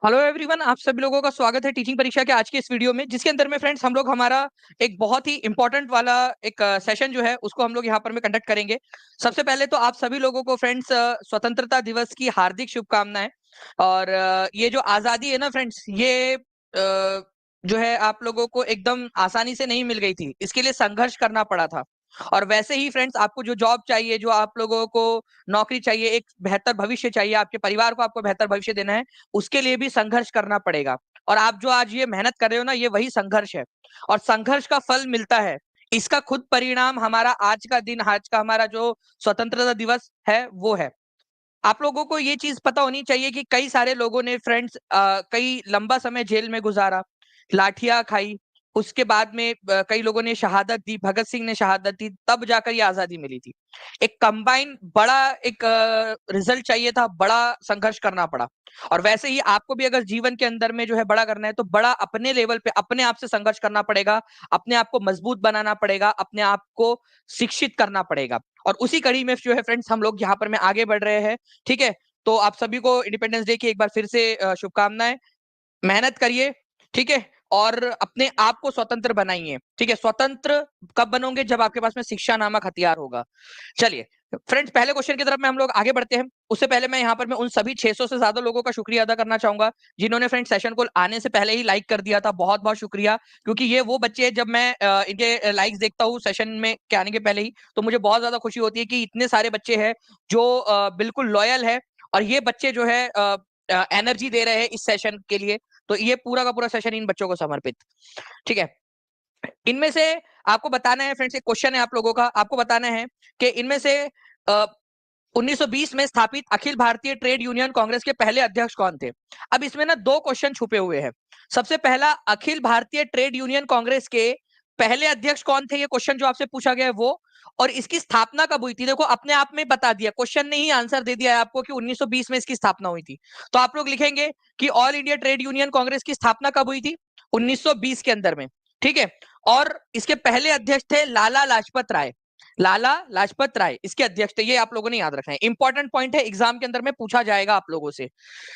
Hello everyone, आप सभी लोगों का स्वागत है टीचिंग परीक्षा के आज के इस वीडियो में, जिसके अंदर में फ्रेंड्स हम लोग हमारा एक बहुत ही इंपॉर्टेंट वाला एक सेशन जो है उसको हम लोग यहाँ पर में कंडक्ट करेंगे। सबसे पहले तो आप सभी लोगों को फ्रेंड्स स्वतंत्रता दिवस की हार्दिक शुभकामनाएं। और ये जो आजादी है ना फ्रेंड्स, ये जो है आप लोगों को एकदम आसानी से नहीं मिल गई थी, इसके लिए संघर्ष करना पड़ा था। और वैसे ही फ्रेंड्स, आपको जो जॉब चाहिए, जो आप लोगों को नौकरी चाहिए, एक बेहतर भविष्य चाहिए, आपके परिवार को आपको बेहतर भविष्य देना है, उसके लिए भी संघर्ष करना पड़ेगा। और आप जो आज ये मेहनत कर रहे हो ना, ये वही संघर्ष है और संघर्ष का फल मिलता है। इसका खुद परिणाम हमारा आज का दिन, आज का हमारा जो स्वतंत्रता दिवस है वो है। आप लोगों को ये चीज पता होनी चाहिए कि कई सारे लोगों ने फ्रेंड्स कई लंबा समय जेल में गुजारा, लाठियां खाई, उसके बाद में कई लोगों ने शहादत दी, भगत सिंह ने शहादत दी, तब जाकर ये आजादी मिली थी। एक कंबाइन बड़ा एक रिजल्ट चाहिए था, बड़ा संघर्ष करना पड़ा। और वैसे ही आपको भी अगर जीवन के अंदर में जो है बड़ा करना है, तो बड़ा अपने लेवल पे अपने आप से संघर्ष करना पड़ेगा, अपने आप को मजबूत बनाना पड़ेगा, अपने आप को शिक्षित करना पड़ेगा। और उसी कड़ी में जो है फ्रेंड्स हम लोग यहाँ पर में आगे बढ़ रहे हैं। ठीक है, तो आप सभी को इंडिपेंडेंस डे की एक बार फिर से शुभकामनाएं। मेहनत करिए, ठीक है, और अपने आप को स्वतंत्र बनाइए। ठीक है, स्वतंत्र कब बनोगे? जब आपके पास में शिक्षा नामक हथियार होगा। चलिए फ्रेंड्स, पहले क्वेश्चन की तरफ में हम लोग आगे बढ़ते हैं। उससे पहले मैं यहाँ पर मैं उन सभी 600 से ज्यादा लोगों का शुक्रिया अदा करना चाहूंगा जिन्होंने फ्रेंड्स सेशन को आने से पहले ही लाइक कर दिया था। बहुत बहुत शुक्रिया, क्योंकि ये वो बच्चे हैं, जब मैं इनके लाइक्स देखता हूँ सेशन में के आने के पहले ही, तो मुझे बहुत ज्यादा खुशी होती है कि इतने सारे बच्चे हैं जो बिल्कुल लॉयल है। और ये बच्चे जो है एनर्जी दे रहे हैं इस सेशन के लिए। तो ये पूरा का पूरा सेशन इन बच्चों को समर्पित। ठीक है, इनमें से आपको बताना है फ्रेंड्स, एक क्वेश्चन है आप लोगों का, आपको बताना है कि इनमें से 1920 में स्थापित अखिल भारतीय ट्रेड यूनियन कांग्रेस के पहले अध्यक्ष कौन थे? अब इसमें ना दो क्वेश्चन छुपे हुए हैं। सबसे पहला, अखिल भारतीय ट्रेड यूनियन कांग्रेस के पहले अध्यक्ष कौन थे, ये क्वेश्चन जो आपसे पूछा गया है वो। और इसकी स्थापना कब हुई थी? देखो, अपने आप में बता दिया, क्वेश्चन ने ही आंसर दे दिया है आपको कि 1920 में इसकी स्थापना हुई थी। तो आप लोग लिखेंगे कि all India trade union Congress की स्थापना कब हुई थी? 1920 के अंदर में। ठीक है, और इसके पहले अध्यक्ष थे लाला लाजपत राय। लाला लाजपत राय इसके अध्यक्ष थे, ये आप लोगों ने याद रखना है, इंपॉर्टेंट पॉइंट है, एग्जाम के अंदर में पूछा जाएगा आप लोगों से।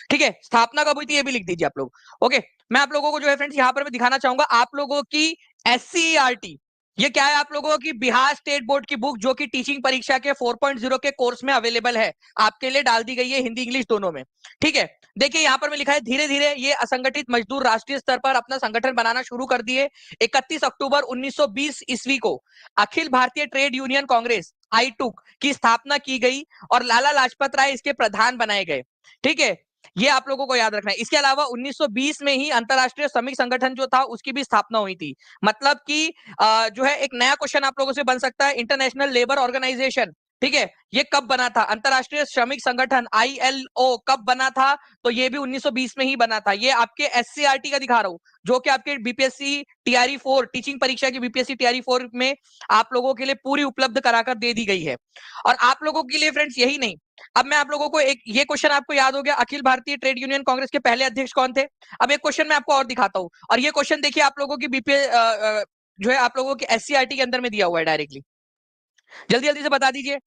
ठीक है, स्थापना कब हुई थी ये भी लिख दीजिए आप लोग। ओके, मैं आप लोगों को जो है फ्रेंड्स यहाँ पर मैं दिखाना चाहूंगा आप लोगों की SCERT। ये क्या है? आप लोगों की बिहार स्टेट बोर्ड की बुक, जो कि टीचिंग परीक्षा के 4.0 के कोर्स में अवेलेबल है, आपके लिए डाल दी गई है, हिंदी इंग्लिश दोनों में। ठीक है, देखिए यहाँ पर मैं लिखा है, धीरे धीरे ये असंगठित मजदूर राष्ट्रीय स्तर पर अपना संगठन बनाना शुरू कर दिए। 31 अक्टूबर 1920 ईस्वी को अखिल भारतीय ट्रेड यूनियन कांग्रेस आईटूक की स्थापना की गई और लाला लाजपत राय इसके प्रधान बनाए गए। ठीक है, ये आप लोगों को याद रखना है। इसके अलावा 1920 में ही अंतरराष्ट्रीय श्रमिक संगठन जो था उसकी भी स्थापना हुई थी। मतलब कि जो है एक नया क्वेश्चन आप लोगों से बन सकता है, इंटरनेशनल लेबर ऑर्गेनाइजेशन, ठीक है, ये कब बना था? अंतरराष्ट्रीय श्रमिक संगठन ILO कब बना था? तो ये भी 1920 में ही बना था। ये आपके SCERT का दिखा रहा हूं, जो कि आपके BPSC TRE 4 टीचिंग परीक्षा की BPSC TRE 4 में आप लोगों के लिए पूरी उपलब्ध कराकर दे दी गई है। और आप लोगों के लिए फ्रेंड्स यही नहीं, अब मैं आप लोगों को एक, ये क्वेश्चन आपको याद हो गया, अखिल भारतीय ट्रेड यूनियन कांग्रेस के पहले अध्यक्ष कौन थे। अब एक क्वेश्चन मैं आपको और दिखाता हूं, और ये क्वेश्चन देखिए आप लोगों की बीपीए जो है आप लोगों की SCERT के अंदर में दिया हुआ है डायरेक्टली। जल्दी जल्दी से बता दीजिए।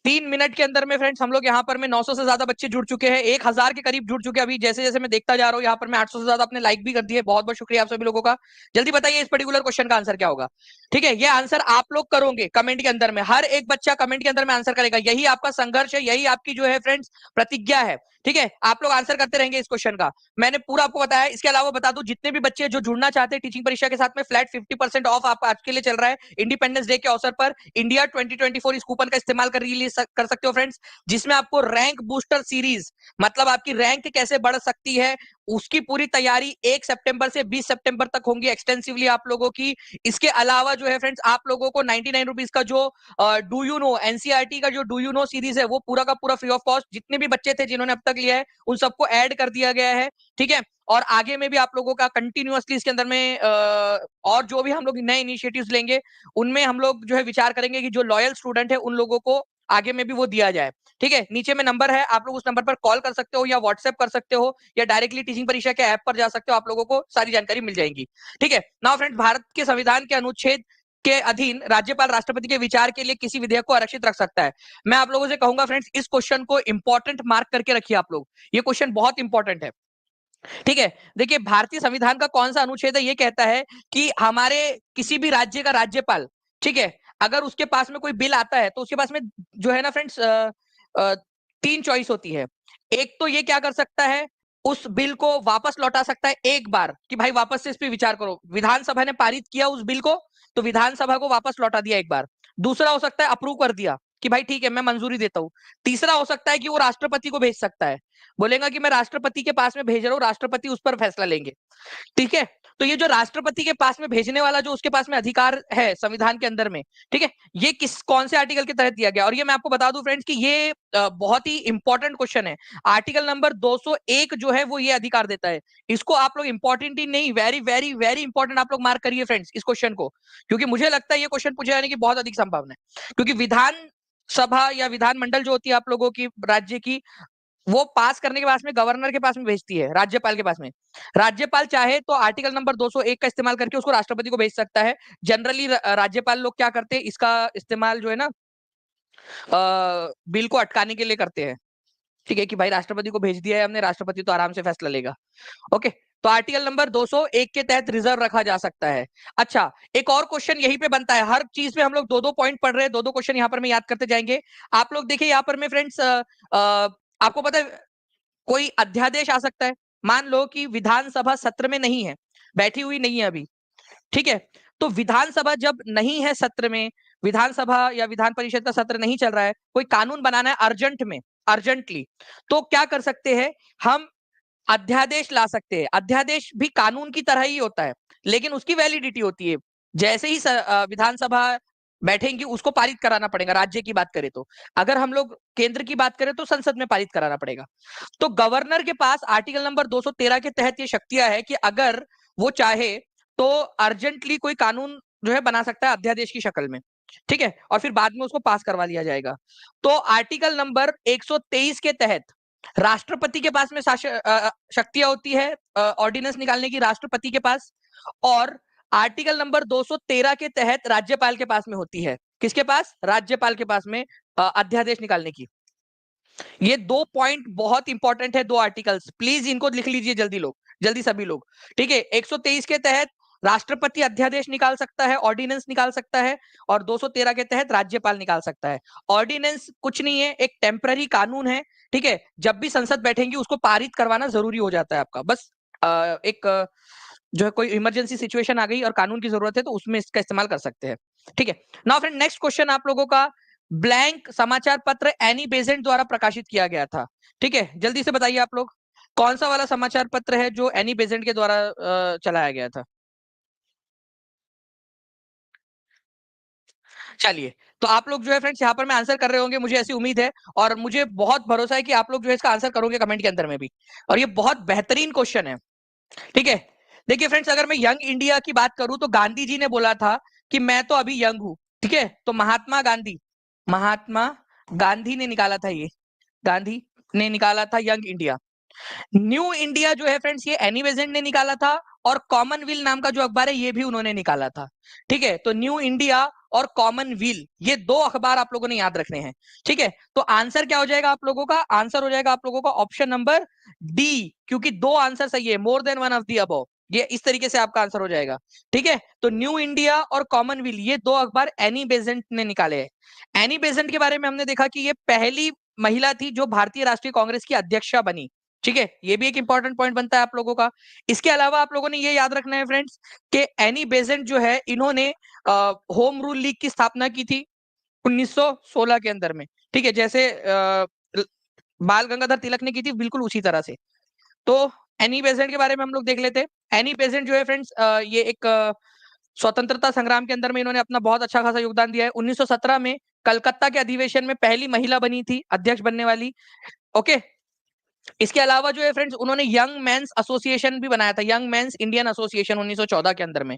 3 मिनट के अंदर में फ्रेंड्स हम लोग यहाँ पर में 900 से ज्यादा बच्चे जुड़ चुके हैं, 1000 के करीब जुड़ चुके हैं। अभी जैसे जैसे मैं देखता जा रहा हूँ यहाँ पर मैं 800 से ज्यादा अपने लाइक भी कर दिए। बहुत बहुत शुक्रिया आप सभी लोगों का। जल्दी बताइए इस पर्टिकुलर क्वेश्चन का आंसर क्या होगा। ठीक है, ये आंसर आप लोग करोगे कमेंट के अंदर में, हर एक बच्चा कमेंट के अंदर में आंसर करेगा। यही आपका संघर्ष है, यही आपकी जो है फ्रेंड्स प्रतिज्ञा है। ठीक है, आप लोग आंसर करते रहेंगे इस क्वेश्चन का, मैंने पूरा आपको बताया। इसके अलावा बता दूं, जितने भी बच्चे जो जुड़ना चाहते हैं टीचिंग परीक्षा के साथ में, फ्लैट 50% ऑफ आप आज के लिए चल रहा है इंडिपेंडेंस डे के अवसर पर। इंडिया 2024 इस कूपन का इस्तेमाल कर सकते हो फ्रेंड्स, जिसमें आपको रैंक बूस्टर सीरीज, मतलब आपकी रैंक कैसे बढ़ सकती है, उसकी पूरी तैयारी 1 सितंबर से 20 सितंबर तक होंगी एक्सटेंसिवली आप लोगों की। इसके अलावा जो है फ्रेंड्स आप लोगों को 99 रुपीज का जो डू यू नो NCERT का जो डू यू नो सीरीज है, वो पूरा का पूरा फ्री ऑफ कॉस्ट, जितने भी बच्चे थे जिन्होंने अब तक लिया है उन सबको ऐड कर दिया गया है। ठीक है, और आगे में भी आप लोगों का कंटिन्यूअसली इसके अंदर में और जो भी हम लोग नए इनिशिएटिव्स लेंगे, उनमें हम लोग जो है विचार करेंगे कि जो लॉयल स्टूडेंट है उन लोगों को आगे में भी वो दिया जाए। ठीक है, नीचे में नंबर है, आप लोग उस नंबर पर कॉल कर सकते हो या व्हाट्सएप कर सकते हो या डायरेक्टली टीचिंग परीक्षा के ऐप पर जा सकते हो, आप लोगों को सारी जानकारी मिल जाएगी। ठीक है, नाउ फ्रेंड्स, भारत के संविधान के अनुच्छेद के अधीन राज्यपाल राष्ट्रपति के विचार के लिए किसी विधेयक को आरक्षित रख सकता है? मैं आप लोगों से कहूंगा फ्रेंड्स, इस क्वेश्चन को इंपॉर्टेंट मार्क करके रखिए आप लोग, ये क्वेश्चन बहुत इंपॉर्टेंट है। ठीक है, देखिए भारतीय संविधान का कौन सा अनुच्छेद है, ये कहता है कि हमारे किसी भी राज्य का राज्यपाल, ठीक है, अगर उसके पास में कोई बिल आता है तो उसके पास में जो है ना फ्रेंड्स, तीन चॉइस होती है। एक तो ये क्या कर सकता है, उस बिल को वापस लौटा सकता है एक बार, कि भाई वापस से इस पे विचार करो, विधानसभा ने पारित किया उस बिल को तो विधानसभा को वापस लौटा दिया एक बार। दूसरा हो सकता है अप्रूव कर दिया कि भाई ठीक है मैं मंजूरी देता हूं। तीसरा हो सकता है कि वो राष्ट्रपति को भेज सकता है, बोलेगा कि मैं राष्ट्रपति के पास में भेज रहा हूं, राष्ट्रपति उस पर फैसला लेंगे। ठीक है, तो ये जो राष्ट्रपति के पास में भेजने वाला जो उसके पास में अधिकार है संविधान के अंदर में, ठीक है, ये किस कौन से आर्टिकल के तहत दिया गया? और ये मैं आपको बता दूं फ्रेंड्स कि ये बहुत ही इंपॉर्टेंट क्वेश्चन है। आर्टिकल नंबर 201 जो है वो ये अधिकार देता है। इसको आप लोग इंपॉर्टेंट ही नहीं, वेरी वेरी वेरी इंपॉर्टेंट आप लोग मार्क करिए फ्रेंड्स इस क्वेश्चन को, क्योंकि मुझे लगता है ये क्वेश्चन पूछे जाने की बहुत अधिक संभावना है। क्योंकि विधान सभा या विधानमंडल जो होती है आप लोगों की राज्य की, वो पास करने के बाद में गवर्नर के पास में भेजती है, राज्यपाल के पास में। राज्यपाल चाहे तो आर्टिकल नंबर 201 का इस्तेमाल करके उसको राष्ट्रपति को भेज सकता है। जनरली राज्यपाल लोग क्या करते हैं, इसका इस्तेमाल जो है ना बिल को अटकाने के लिए करते हैं। ठीक है, कि भाई राष्ट्रपति को भेज दिया है हमने, राष्ट्रपति तो आराम से फैसला लेगा। ओके, तो आर्टिकल नंबर 201 के तहत रिजर्व रखा जा सकता है। अच्छा, एक और क्वेश्चन यहीं पे बनता है, हर चीज में हम लोग दो दो पॉइंट पढ़ रहे हैं, दो दो क्वेश्चन यहाँ पर मैं याद करते जाएंगे। आप लोग देखिए यहाँ पर में फ्रेंड्स, आपको पता है कोई अध्यादेश आ सकता है। मान लो कि विधानसभा सत्र में नहीं है, बैठी हुई नहीं है अभी, ठीक है, तो विधानसभा जब नहीं है सत्र में, विधानसभा या विधान परिषद का सत्र नहीं चल रहा है, कोई कानून बनाना है अर्जेंट में, अर्जेंटली, तो क्या कर सकते हैं हम, अध्यादेश ला सकते हैं। अध्यादेश भी कानून की तरह ही होता है, लेकिन उसकी वैलिडिटी होती है, जैसे ही विधानसभा बैठेंगी उसको पारित कराना पड़ेगा। राज्य की बात करें तो, अगर हम लोग केंद्र की बात करें तो संसद में पारित कराना पड़ेगा। तो गवर्नर के पास आर्टिकल नंबर 213 के तहत ये शक्तियां है कि अगर वो चाहे तो अर्जेंटली कोई कानून जो है बना सकता है अध्यादेश की शक्ल में, ठीक है, और फिर बाद में उसको पास करवा लिया जाएगा। तो आर्टिकल नंबर 123 के तहत राष्ट्रपति के पास में शक्तियां होती है ऑर्डिनेंस निकालने की, राष्ट्रपति के पास। और आर्टिकल नंबर 213 के तहत राज्यपाल के पास में होती है, किसके पास, राज्यपाल के पास में अध्यादेश निकालने की। ये दो पॉइंट बहुत इंपॉर्टेंट है, दो आर्टिकल्स, प्लीज इनको लिख लीजिए जल्दी लोग, जल्दी सभी लोग। ठीक है, 123 के तहत राष्ट्रपति अध्यादेश निकाल सकता है, ऑर्डिनेंस निकाल सकता है, और 213 के तहत राज्यपाल निकाल सकता है। ऑर्डिनेंस कुछ नहीं है, एक टेम्पररी कानून है, ठीक है, जब भी संसद बैठेंगी उसको पारित करवाना जरूरी हो जाता है आपका, बस एक जो है कोई इमरजेंसी सिचुएशन आ गई और कानून की जरूरत है तो उसमें इसका इस्तेमाल कर सकते हैं। ठीक है, नाउ फ्रेंड नेक्स्ट क्वेश्चन आप लोगों का, ब्लैंक समाचार पत्र एनी बेजेंट द्वारा प्रकाशित किया गया था। ठीक है, जल्दी से बताइए आप लोग, कौन सा वाला समाचार पत्र है जो एनी बेजेंट के द्वारा चलाया गया था? चलिए, तो आप लोग जो है फ्रेंड्स यहाँ पर मैं आंसर कर रहे होंगे, मुझे ऐसी उम्मीद है, और मुझे बहुत भरोसा है कि आप लोग जो है इसका आंसर करोगे कमेंट के अंदर में भी। और ये बहुत बेहतरीन क्वेश्चन है। ठीक है, देखिए फ्रेंड्स, अगर मैं यंग इंडिया की बात करूं तो गांधी जी ने बोला था कि मैं तो अभी यंग हूं। ठीक है, तो महात्मा गांधी ने निकाला था ये, गांधी ने निकाला था यंग इंडिया। न्यू इंडिया जो है फ्रेंड्स ये एनी बेजेंट ने निकाला था, और कॉमनवेल नाम का जो अखबार है ये भी उन्होंने निकाला था। ठीक है, तो न्यू इंडिया और कॉमनवेल ये दो अखबार आप लोगों ने याद रखने हैं। ठीक है, तो आंसर क्या हो जाएगा आप लोगों का, आंसर हो जाएगा आप लोगों का ऑप्शन नंबर डी, क्योंकि दो आंसर सही है, more than one of the above, ये इस तरीके से आपका आंसर हो जाएगा। ठीक है, तो न्यू इंडिया और कॉमनवेल ये दो अखबार एनी बेजेंट ने निकाले हैं। एनी बेजेंट के बारे में हमने देखा कि ये पहली महिला थी जो भारतीय राष्ट्रीय कांग्रेस की अध्यक्षा बनी। ठीक है, ये भी एक इंपॉर्टेंट पॉइंट बनता है आप लोगों का। इसके अलावा आप लोगों ने ये याद रखना है फ्रेंड्स कि एनी बेजेंट जो है इन्होंने होम रूल लीग की स्थापना की थी 1916 के अंदर में। ठीक है, जैसे बाल गंगाधर तिलक ने की थी, बिल्कुल उसी तरह से। तो एनी बेजेंट के बारे में हम लोग देख लेते हैं। एनी बेजेंट जो है फ्रेंड्स ये एक स्वतंत्रता संग्राम के अंदर में इन्होंने अपना बहुत अच्छा खासा योगदान दिया है। 1917 में कलकत्ता के अधिवेशन में पहली महिला बनी थी अध्यक्ष बनने वाली। ओके, इसके अलावा जो है फ्रेंड्स उन्होंने यंग मेंस एसोसिएशन भी बनाया था, यंग मेंस इंडियन एसोसिएशन 1914 के अंदर में।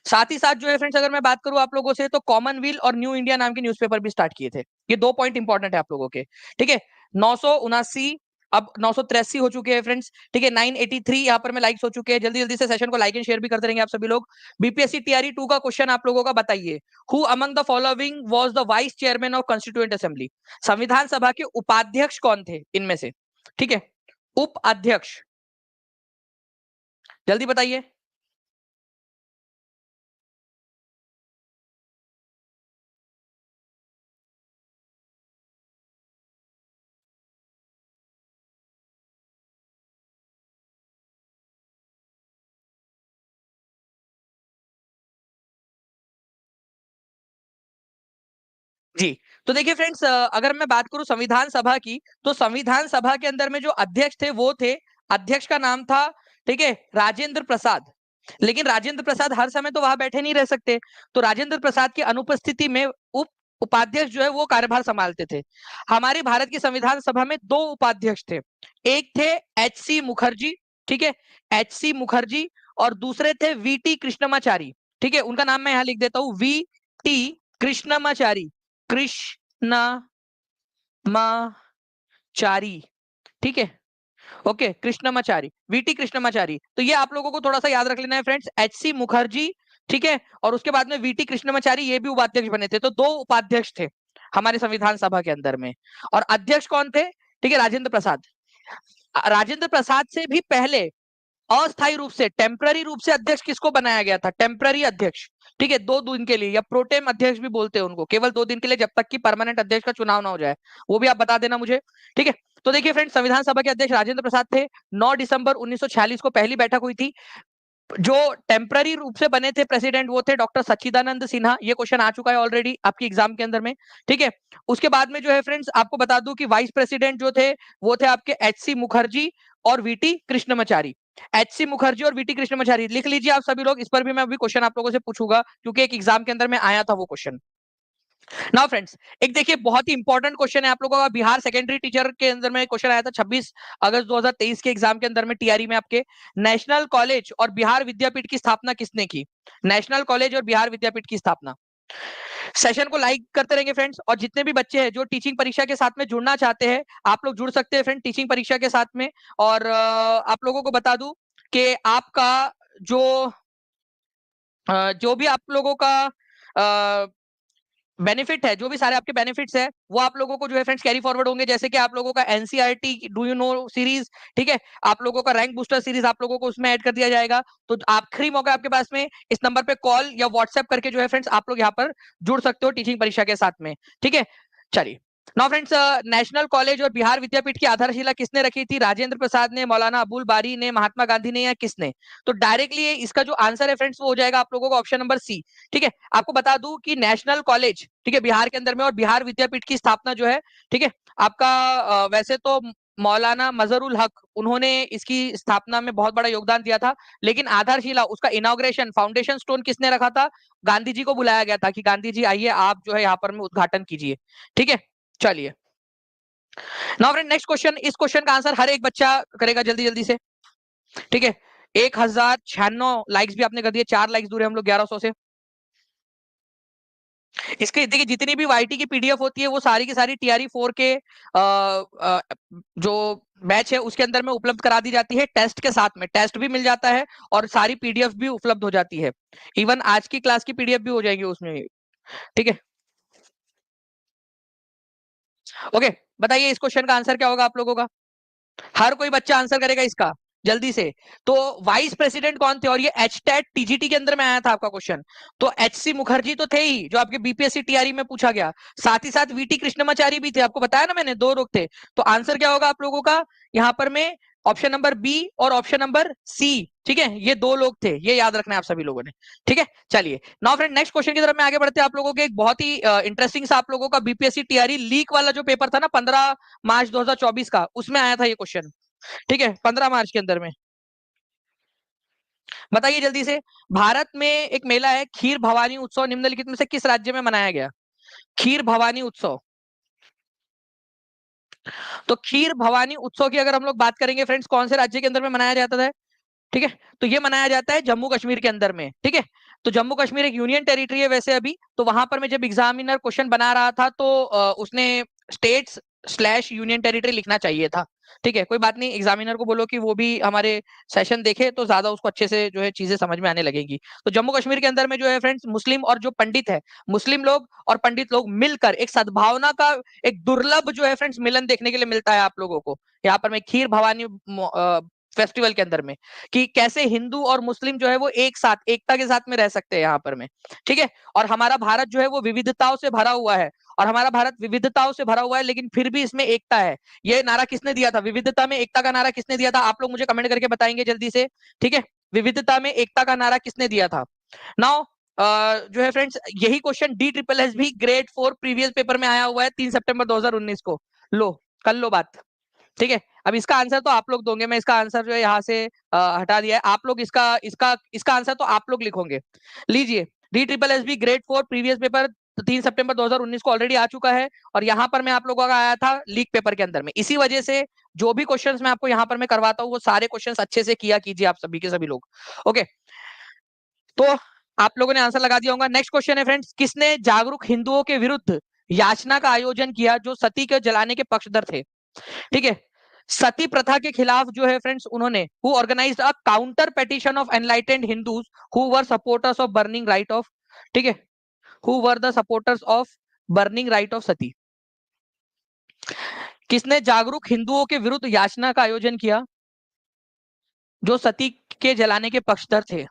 साथ ही साथ जो है फ्रेंड्स अगर मैं बात करूं आप लोगों से तो कॉमनवेल और न्यू इंडिया नाम के न्यूज़पेपर भी स्टार्ट किए थे। ये दो पॉइंट इंपॉर्टेंट है आप लोगों के। ठीक है, 979 अब 983 हो चुके हैं फ्रेंड्स, ठीक है। 983 यहाँ पर में लाइक्स हो चुके हैं। जल्दी जल्दी से सेशन को लाइक एंड शेयर भी करते रहेंगे आप सभी लोग। बीपीएससी टीआरई 2 का क्वेश्चन आप लोगों का बताइए, who among the following was the vice chairman of constituent assembly? संविधान सभा के उपाध्यक्ष कौन थे इनमें से? ठीक है, उपाध्यक्ष, जल्दी बताइए। जी, तो देखिए फ्रेंड्स, अगर मैं बात करूं संविधान सभा की, तो संविधान सभा के अंदर में जो अध्यक्ष थे वो थे, अध्यक्ष का नाम था, ठीक है, राजेंद्र प्रसाद। लेकिन राजेंद्र प्रसाद हर समय तो वहां बैठे नहीं रह सकते, तो राजेंद्र प्रसाद की अनुपस्थिति में उपाध्यक्ष जो है वो कार्यभार संभालते थे। हमारे भारत की संविधान सभा में दो उपाध्यक्ष थे, एक थे एच सी मुखर्जी, ठीक है, एच सी मुखर्जी, और दूसरे थे वी टी कृष्णमाचारी, ठीक है। उनका नाम मैं यहाँ लिख देता हूँ, वी टी कृष्णमाचारी, कृष्णमाचारी, ठीक है, ओके, कृष्णमाचारी, वीटी कृष्णमाचारी। तो ये आप लोगों को थोड़ा सा याद रख लेना है फ्रेंड्स, एच सी मुखर्जी, ठीक है, और उसके बाद में वीटी कृष्णमाचारी, ये भी उपाध्यक्ष बने थे। तो दो उपाध्यक्ष थे हमारे संविधान सभा के अंदर में, और अध्यक्ष कौन थे? ठीक है, राजेंद्र प्रसाद। राजेंद्र प्रसाद से भी पहले अस्थायी रूप से, टेम्पररी रूप से अध्यक्ष किसको बनाया गया था? टेम्पररी अध्यक्ष, ठीक है, 2 दिन के लिए, या प्रोटेम अध्यक्ष भी बोलते हैं उनको, केवल 2 दिन के लिए, जब तक कि परमानेंट अध्यक्ष का चुनाव ना हो जाए। वो भी आप बता देना मुझे, ठीक है। तो देखिए फ्रेंड्स, संविधान सभा के अध्यक्ष राजेंद्र प्रसाद थे। 9 दिसंबर 1946 को पहली बैठक हुई थी। जो टेम्पररी रूप से बने थे प्रेसिडेंट, वो थे डॉक्टर सच्चिदानंद सिन्हा। ये क्वेश्चन आ चुका है ऑलरेडी आपकी एग्जाम के अंदर में, ठीक है। उसके बाद में जो है फ्रेंड्स, आपको बता दूं कि वाइस प्रेसिडेंट जो थे वो थे आपके एच सी मुखर्जी और VT Krishnamachari. H C Mukherjee और वीटी कृष्णमाचारी लिख लीजिए आप सभी लोग, इस पर भी मैं अभी क्वेश्चन आप लोगों से पूछूंगा, क्योंकि एक एग्जाम के अंदर में आया था वो क्वेश्चन। नाउ फ्रेंड्स, एक देखिए बहुत ही इंपॉर्टेंट क्वेश्चन है आप लोगों का, बिहार सेकेंडरी टीचर के अंदर में क्वेश्चन आया था 26 अगस्त 2023 के एग्जाम के अंदर में, टीआरई में आपके। नेशनल कॉलेज और बिहार विद्यापीठ की स्थापना किसने की? नेशनल कॉलेज और बिहार विद्यापीठ की स्थापना। सेशन को लाइक करते रहेंगे फ्रेंड्स, और जितने भी बच्चे हैं जो टीचिंग परीक्षा के साथ में जुड़ना चाहते हैं, आप लोग जुड़ सकते हैं फ्रेंड टीचिंग परीक्षा के साथ में। और आप लोगों को बता दूं कि आपका जो जो भी आप लोगों का बेनिफिट है, जो भी सारे आपके बेनिफिट्स है, वो आप लोगों को जो है फ्रेंड्स कैरी फॉरवर्ड होंगे। जैसे कि आप लोगों का NCERT do you know series, ठीक है, आप लोगों का रैंक बूस्टर सीरीज आप लोगों को उसमें ऐड कर दिया जाएगा। तो आखिरी मौका आपके पास में, इस नंबर पे कॉल या व्हाट्सएप करके जो है फ्रेंड्स आप लोग यहाँ पर जुड़ सकते हो टीचिंग परीक्षा के साथ में, ठीक है। चलिए, नाउ फ्रेंड्स, नेशनल कॉलेज और बिहार विद्यापीठ की आधारशिला किसने रखी थी? राजेंद्र प्रसाद ने, मौलाना अबुल बारी ने, महात्मा गांधी ने, या किसने? तो डायरेक्टली इसका जो आंसर है फ्रेंड्स वो हो जाएगा आप लोगों का ऑप्शन नंबर सी, ठीक है। आपको बता दूं कि नेशनल कॉलेज, ठीक है, बिहार के अंदर में, और बिहार विद्यापीठ की स्थापना जो है, ठीक है, आपका वैसे तो मौलाना मजहरुल हक, उन्होंने इसकी स्थापना में बहुत बड़ा योगदान दिया था, लेकिन आधारशिला, उसका इनॉग्रेशन, फाउंडेशन स्टोन किसने रखा था? गांधी जी को बुलाया गया था कि गांधी जी आइए, आप जो है यहाँ पर में उद्घाटन कीजिए, ठीक है। चलिए, नाउ फ्रेंड नेक्स्ट क्वेश्चन, इस क्वेश्चन का आंसर हर एक बच्चा करेगा जल्दी जल्दी से, ठीक है। 1096 लाइक्स भी आपने कर दिए, 4 लाइक्स दूर है हम लोग 1100 से। इसके देखिए, जितनी भी वाईटी की पीडीएफ होती है वो सारी की सारी टीआरई 4 के जो बैच है उसके अंदर में उपलब्ध करा दी जाती है, टेस्ट के साथ में। टेस्ट भी मिल जाता है और सारी पीडीएफ भी उपलब्ध हो जाती है। इवन आज की क्लास की पीडीएफ भी हो जाएंगी उसमें, ठीक है। ओके, बताइए इस क्वेश्चन का आंसर क्या होगा आप लोगों का? हर कोई बच्चा आंसर करेगा इसका जल्दी से। तो वाइस प्रेसिडेंट कौन थे? और ये एच टेट टीजीटी के अंदर में आया था आपका क्वेश्चन। तो एच सी मुखर्जी तो थे ही, जो आपके बीपीएससी टीआरई में पूछा गया, साथ ही साथ वीटी कृष्णमाचारी भी थे, आपको बताया ना मैंने, 2 लोग थे। तो आंसर क्या होगा आप लोगों का यहाँ पर में? ऑप्शन नंबर बी और ऑप्शन नंबर सी, ठीक है, ये 2 लोग थे, ये याद रखना है आप सभी लोगों ने, ठीक है। चलिए, नाउ फ्रेंड नेक्स्ट क्वेश्चन की तरफ में आगे बढ़ते हैं। आप लोगों के एक बहुत ही इंटरेस्टिंग सा आप लोगों का बीपीएससी टीआरई लीक वाला जो पेपर था ना 15 मार्च 2024 का, उसमें आया था ये क्वेश्चन, ठीक है, 15 मार्च के अंदर में। बताइए जल्दी से, भारत में एक मेला है खीर भवानी उत्सव, निम्नलिखित में से किस राज्य में मनाया गया? खीर भवानी उत्सव। तो खीर भवानी उत्सव की अगर हम लोग बात करेंगे फ्रेंड्स, कौन से राज्य के अंदर में मनाया जाता है? ठीक है, तो ये मनाया जाता है जम्मू कश्मीर के अंदर में, ठीक है। तो जम्मू कश्मीर एक यूनियन टेरिटरी है वैसे अभी, तो वहां पर मैं जब एग्जामिनर क्वेश्चन बना रहा था तो उसने स्टेट्स स्लैश यूनियन टेरिटरी लिखना चाहिए था। ठीक है, कोई बात नहीं, एग्जामिनर को बोलो कि वो भी हमारे सेशन देखे तो ज्यादा उसको अच्छे से जो है चीजें समझ में आने लगेगी। तो जम्मू कश्मीर के अंदर में जो है फ्रेंड्स, मुस्लिम और जो पंडित है, मुस्लिम लोग और पंडित लोग मिलकर एक सद्भावना का एक दुर्लभ जो है फ्रेंड्स मिलन देखने के लिए मिलता है आप लोगों को यहाँ पर। मैं खीर भवानी फेस्टिवल के अंदर में, कि कैसे हिंदू और मुस्लिम जो है वो एक साथ, एकता के साथ में रह सकते हैं यहाँ पर में। ठीक है, और हमारा भारत जो है वो विविधताओं से भरा हुआ है, और हमारा भारत विविधताओं से भरा हुआ है, लेकिन फिर भी इसमें एकता है। ये नारा किसने दिया था? विविधता में एकता का नारा किसने दिया था? आप लोग मुझे कमेंट करके बताएंगे जल्दी से। ठीक है, विविधता में एकता का नारा किसने दिया था? नाउ जो है फ्रेंड्स, यही क्वेश्चन डी ट्रिपल एस भी ग्रेड 4 प्रीवियस पेपर में आया हुआ है 3 सितंबर 2019 को। लो, कर लो बात। ठीक है, अब इसका आंसर तो आप लोग दोगे, मैं इसका आंसर जो है यहाँ से हटा दिया है। आप लोग इसका इसका इसका आंसर तो आप लोग लिखोगे। लीजिए, D triple S B grade 4 previous paper 3 सितंबर 2019 को ऑलरेडी आ चुका है, और यहाँ पर मैं आप लोगों का आया था लीक पेपर के अंदर में। इसी वजह से जो भी क्वेश्चंस मैं आपको यहाँ पर मैं करवाता हूँ, वो सारे क्वेश्चंस अच्छे से किया कीजिए आप सभी के सभी लोग। ओके, तो आप लोगों ने आंसर लगा दिया होगा। नेक्स्ट क्वेश्चन है फ्रेंड्स, किसने जागरूक हिंदुओं के विरुद्ध याचना का आयोजन किया जो सती के जलाने के पक्षधर थे? ठीक है, सती प्रथा के खिलाफ जो है फ्रेंड्स, उन्होंने who organised a counter petition of enlightened Hindus who were supporters of burning rite of, ठीक है, who were the supporters of burning rite of sati. किसने जागरूक हिंदुओं के विरुद्ध याचना का आयोजन किया जो सती के जलाने के पक्षधर थे?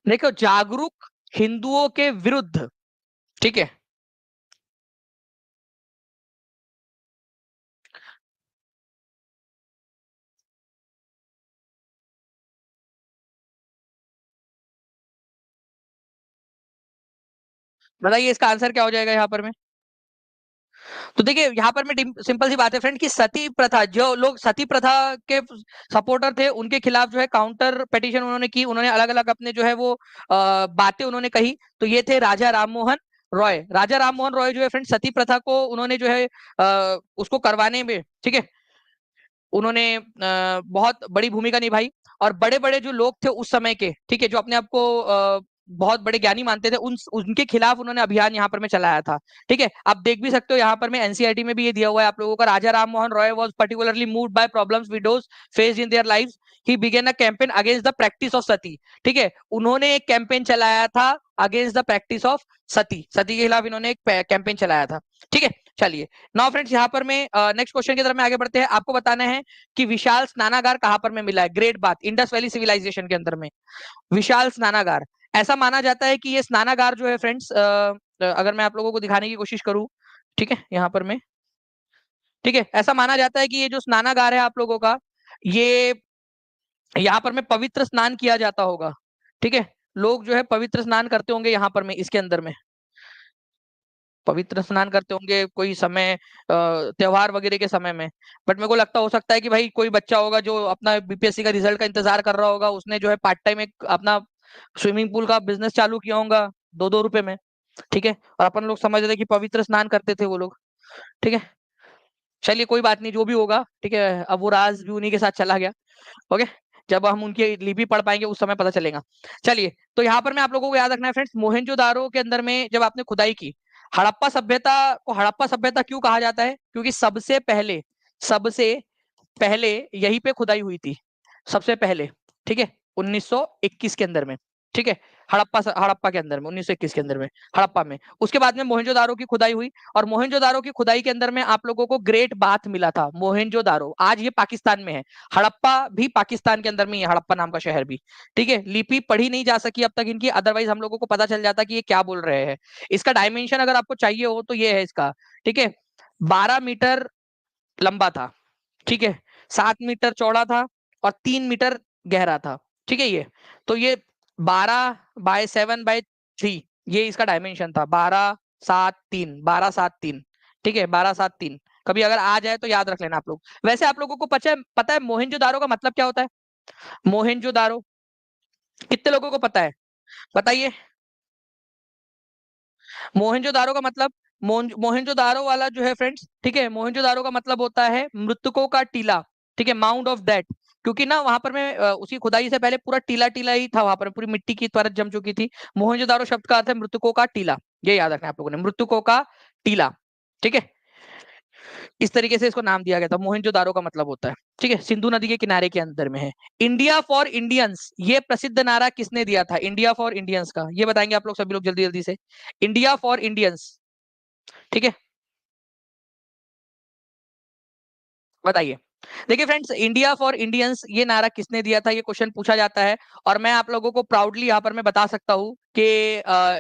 देखो, जागरूक हिंदुओं के विरुद्ध, ठीक है, बताइए इसका आंसर क्या हो जाएगा यहाँ पर में? तो देखिए, यहाँ पर में सिंपल सी बात है फ्रेंड, कि सती प्रथा, जो लोग सती प्रथा के सपोर्टर थे, उनके खिलाफ जो है काउंटर पेटिशन उन्होंने की, उन्होंने अलग अलग अपने जो है वो बातें उन्होंने कही। तो ये थे राजा राममोहन रॉय। राजा राममोहन रॉय जो है फ्रेंड, सती प्रथा को उन्होंने जो है उसको करवाने में, ठीक है, उन्होंने बहुत बड़ी भूमिका निभाई। और बड़े बड़े जो लोग थे उस समय के, ठीक है, जो अपने आप को बहुत बड़े ज्ञानी मानते थे, उनके खिलाफ उन्होंने अभियान यहाँ पर में चलाया था। ठीक है, आप देख भी सकते हो यहाँ पर में एनसीईआरटी में भी ये दिया हुआ है आप लोगों का। Raja Ram Mohan Roy was particularly moved by problems widows faced in their lives, he began a campaign against the practice of sati. ठीक है, उन्होंने एक कैंपेन चलाया था against the practice of sati, sati के खिलाफ इन्होंने एक कैंपेन चलाया था। ठीक है, चलिए नाउ फ्रेंड्स, यहाँ पर मैं नेक्स्ट क्वेश्चन की तरफ में आगे बढ़ते हैं। आपको बताना है कि विशाल स्नानागार कहाँ पर में मिला है? ग्रेट बात, इंडस वैली सिविलाइजेशन के अंदर में विशाल स्नानागार। ऐसा माना जाता है कि ये स्नानागार जो है फ्रेंड्स, अगर मैं आप लोगों को दिखाने की कोशिश करूं, ठीक है, यहाँ पर मैं, ठीक है, ऐसा माना जाता है कि ये जो स्नानागार है आप लोगों का, ये यहाँ पर में पवित्र स्नान किया जाता होगा। ठीक है, लोग जो है पवित्र स्नान करते होंगे यहाँ पर में, इसके अंदर में पवित्र स्नान करते होंगे कोई समय त्योहार वगैरह के समय में। बट मेरे को लगता हो सकता है कि भाई कोई बच्चा होगा जो अपना बीपीएससी का रिजल्ट का इंतजार कर रहा होगा, उसने जो है पार्ट टाइम एक अपना स्विमिंग पूल का बिजनेस चालू किया होगा 2-2 रुपए में। ठीक है, और अपन लोग समझ रहे कि पवित्र स्नान करते थे वो लोग। ठीक है, चलिए कोई बात नहीं, जो भी होगा, ठीक है, अब वो राज भी उन्हीं के साथ चला गया। ओके, जब हम उनकी लिपि पढ़ पाएंगे उस समय पता चलेगा। चलिए, तो यहाँ पर मैं आप लोगों को याद रखना है फ्रेंड्स, मोहनजोदारो के अंदर में जब आपने खुदाई की, हड़प्पा सभ्यता को हड़प्पा सभ्यता क्यों कहा जाता है? क्योंकि सबसे पहले यहीं पे खुदाई हुई थी, सबसे पहले। ठीक है, 1921 के अंदर में। ठीक है, हड़प्पा के अंदर में 1921 के अंदर में, हड़प्पा में। उसके बाद में मोहनजोदारो की खुदाई हुई, और मोहनजोदारो की खुदाई के अंदर में आप लोगों को ग्रेट बाथ मिला था। मोहनजोदारो आज ये पाकिस्तान में है, हड़प्पा भी पाकिस्तान के अंदर में है, हड़प्पा नाम का शहर भी। ठीक है, लिपि पढ़ी नहीं जा सकी अब तक इनकी, अदरवाइज हम लोगों को पता चल जाता कि ये क्या बोल रहे हैं। इसका डायमेंशन अगर आपको चाहिए हो तो ये है इसका। ठीक है, 12 मीटर लंबा था। ठीक है, 7 मीटर चौड़ा था, और 3 मीटर गहरा था। ठीक है, ये तो ये 12/7/3, ये इसका डायमेंशन था। 12-7-3, 12-7-3। ठीक है, 12-7-3। कभी अगर आ जाए तो याद रख लेना आप लोग। वैसे आप लोगों को पता है मोहनजोदारो का मतलब क्या होता है? मोहनजोदारो कितने लोगों को पता है? बताइए। मोहनजोदारो का मतलब, मोहनजोदारो वाला जो है फ्रेंड्स, ठीक है, मोहनजोदारो का मतलब होता है मृतकों का टीला। ठीक है, माउंड ऑफ डेथ। क्योंकि ना वहां पर में उसकी खुदाई से पहले पूरा टीला टीला ही था, वहां पर पूरी मिट्टी की परत जम चुकी थी। मोहनजोदारो शब्द का अर्थ है मृतकों का टीला। ये याद रखना है आप लोगों ने, मृतकों का टीला। ठीक है, इस तरीके से इसको नाम दिया गया था। मोहनजोदारो का मतलब होता है, ठीक है, सिंधु नदी के किनारे के अंदर में है। इंडिया फॉर इंडियंस, ये प्रसिद्ध नारा किसने दिया था? इंडिया फॉर इंडियंस का ये बताएंगे आप लोग सभी लोग जल्दी जल्दी से। इंडिया फॉर इंडियंस, ठीक है, बताइए। देखिए फ्रेंड्स, इंडिया फॉर इंडियंस ये नारा किसने दिया था, ये क्वेश्चन पूछा जाता है। और मैं आप लोगों को प्राउडली यहाँ पर मैं बता सकता हूँ कि